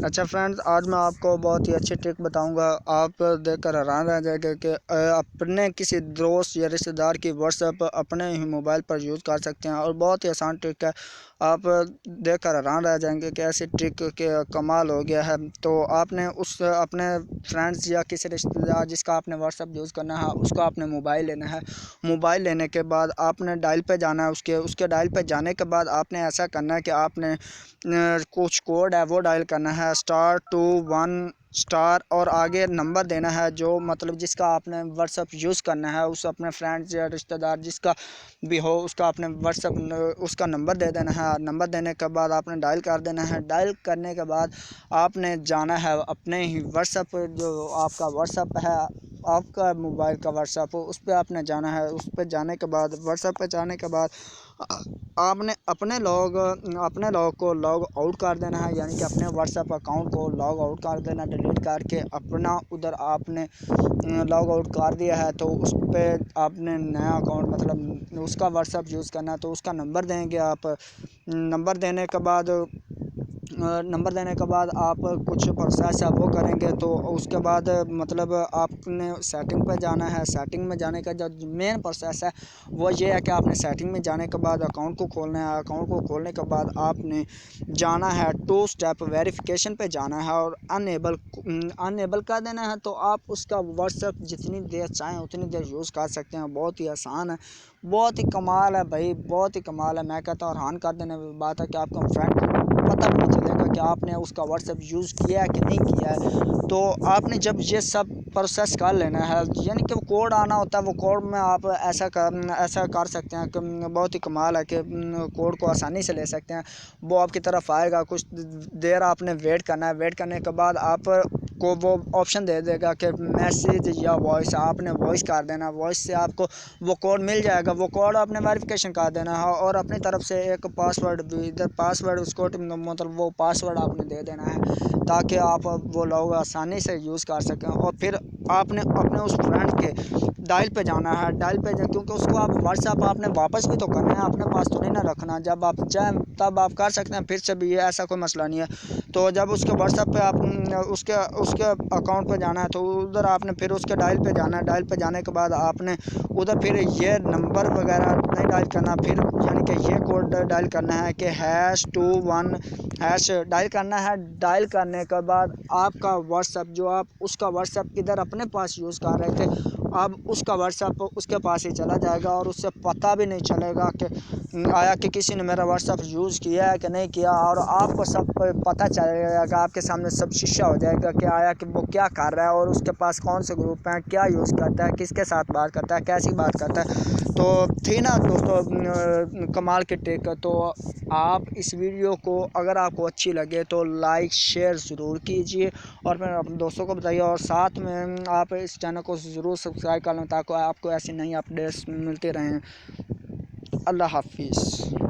اچھا فرینڈز، آج میں آپ کو بہت ہی اچھی ٹرک بتاؤں گا. آپ دیکھ کر حیران رہ جائے گا کہ اپنے کسی دوست یا رشتہ دار کی واٹس ایپ اپنے ہی موبائل پر یوز کر سکتے ہیں، اور بہت ہی آسان ٹرک ہے. آپ دیکھ کر حیران رہ جائیں گے کہ ایسی ٹرک کے کمال ہو گیا ہے. تو آپ نے اپنے فرینڈز یا کسی رشتہ دار جس کا آپ نے واٹس ایپ یوز کرنا ہے اس کا آپ نے موبائل لینا ہے. موبائل لینے کے بعد آپ نے ڈائل پہ جانا ہے. اس کے ڈائل پہ جانے کے بعد آپ نے ایسا کرنا ہے کہ آپ نے کچھ کوڈ ہے وہ ڈائل کرنا ہے *21* اور آگے نمبر دینا ہے، جو مطلب جس کا آپ نے واٹس ایپ یوز کرنا ہے. اس اپنے فرینڈز یا رشتہ دار جس کا بھی ہو اس کا آپ نے واٹس ایپ اس کا نمبر دے دینا ہے. نمبر دینے کے بعد آپ نے ڈائل کر دینا ہے. ڈائل کرنے کے بعد آپ نے جانا ہے اپنے ہی واٹس ایپ، جو آپ کا واٹس ایپ ہے آپ کا موبائل کا واٹس ایپ، اس پہ آپ نے جانا ہے. اس پہ جانے کے بعد واٹس ایپ پہ جانے کے بعد آپ نے اپنے لاگ کو لاگ آؤٹ کر دینا ہے، یعنی کہ اپنے واٹس ایپ اکاؤنٹ کو لاگ آؤٹ کر دینا. ڈیلیٹ کر کے اپنا ادھر آپ نے لاگ آؤٹ کر دیا ہے تو اس پہ آپ نے نیا اکاؤنٹ مطلب اس کا واٹس ایپ یوز کرنا ہے. تو اس کا نمبر دیں گے آپ. نمبر دینے کے بعد آپ کچھ پروسیس ہے وہ کریں گے. تو اس کے بعد مطلب آپ نے سیٹنگ پہ جانا ہے. سیٹنگ میں جانے کا جو مین پروسیس ہے وہ یہ ہے کہ آپ نے سیٹنگ میں جانے کے بعد اکاؤنٹ کو کھولنا ہے. اکاؤنٹ کو کھولنے کے بعد آپ نے جانا ہے 2 اسٹیپ ویریفیکیشن پہ جانا ہے اور انیبل کر دینا ہے. تو آپ اس کا واٹس ایپ جتنی دیر چاہیں اتنی دیر یوز کر سکتے ہیں. بہت ہی آسان ہے، بہت ہی کمال ہے بھائی، بہت ہی کمال ہے. میں کہتا ہوں حیران کر دینے والی بات ہے کہ آپ کا فرینڈ کو پتہ بھی نہیں چلے گا کہ آپ نے اس کا واٹس ایپ یوز کیا ہے کہ نہیں کیا ہے. تو آپ نے جب یہ سب پروسیس کر لینا ہے، یعنی کہ وہ کوڈ آنا ہوتا ہے، وہ کوڈ میں آپ ایسا کر سکتے ہیں کہ بہت ہی کمال ہے کہ کوڈ کو آسانی سے لے سکتے ہیں. وہ آپ کی طرف آئے گا، کچھ دیر آپ نے ویٹ کرنا ہے. ویٹ کرنے کے بعد آپ کو وہ آپشن دے دے گا کہ میسیج یا وائس. آپ نے وائس کر دینا. وائس سے آپ کو وہ کوڈ مل جائے گا. وہ کوڈ آپ نے ویریفیکیشن کر دینا ہے اور اپنی طرف سے ایک پاسورڈ بھی ادھر پاسورڈ اس کو مطلب وہ پاسورڈ آپ نے دے دینا ہے تاکہ آپ وہ لوگ آسانی سے یوز کر سکیں. اور پھر آپ نے اپنے اس فرینڈ کے ڈائل پہ جانا ہے. ڈائل پہ کیونکہ اس کو آپ واٹس ایپ آپ نے واپس بھی تو کرنا ہے، اپنے پاس تو نہیں نہ رکھنا. جب آپ چاہیں تب آپ کر سکتے ہیں، پھر سے بھی یہ ایسا کوئی مسئلہ نہیں ہے. تو جب اس کے واٹس ایپ پہ آپ اس کے اکاؤنٹ پہ جانا ہے تو ادھر آپ نے پھر اس کے ڈائل پہ جانا ہے. ڈائل پہ جانے کے بعد آپ نے ادھر پھر یہ نمبر وغیرہ نہیں ڈائل کرنا، پھر یعنی کہ یہ کوڈ ڈائل کرنا ہے کہ #21# ڈائل کرنا ہے. ڈائل کرنے کے بعد آپ کا واٹس ایپ جو آپ اس کا واٹس ایپ ادھر اپنے پاس یوز کر رہے تھے، اب اس کا واٹس ایپ اس کے پاس ہی چلا جائے گا اور اس سے پتہ بھی نہیں چلے گا کہ آیا کہ کسی نے میرا واٹس ایپ یوز کیا ہے کہ نہیں کیا. اور آپ کو سب پتہ چلے گا، آپ کے سامنے سب شیشہ ہو جائے گا کہ آیا کہ وہ کیا کر رہا ہے اور اس کے پاس کون سے گروپ ہیں، کیا یوز کرتا ہے، کس کے ساتھ بات کرتا ہے، کیسی بات کرتا ہے. تو تھی نا دوستو کمال کی ٹرک. تو آپ اس ویڈیو کو اگر آپ کو اچھی لگے تو لائک شیئر ضرور کیجیے اور پھر اپنے دوستوں کو بتائیے، اور ساتھ میں آپ اس چینل کو ضرور سبسکرائب کر لیں تاکہ آپ کو ایسی نئی اپڈیٹس ملتی رہیں. اللہ حافظ.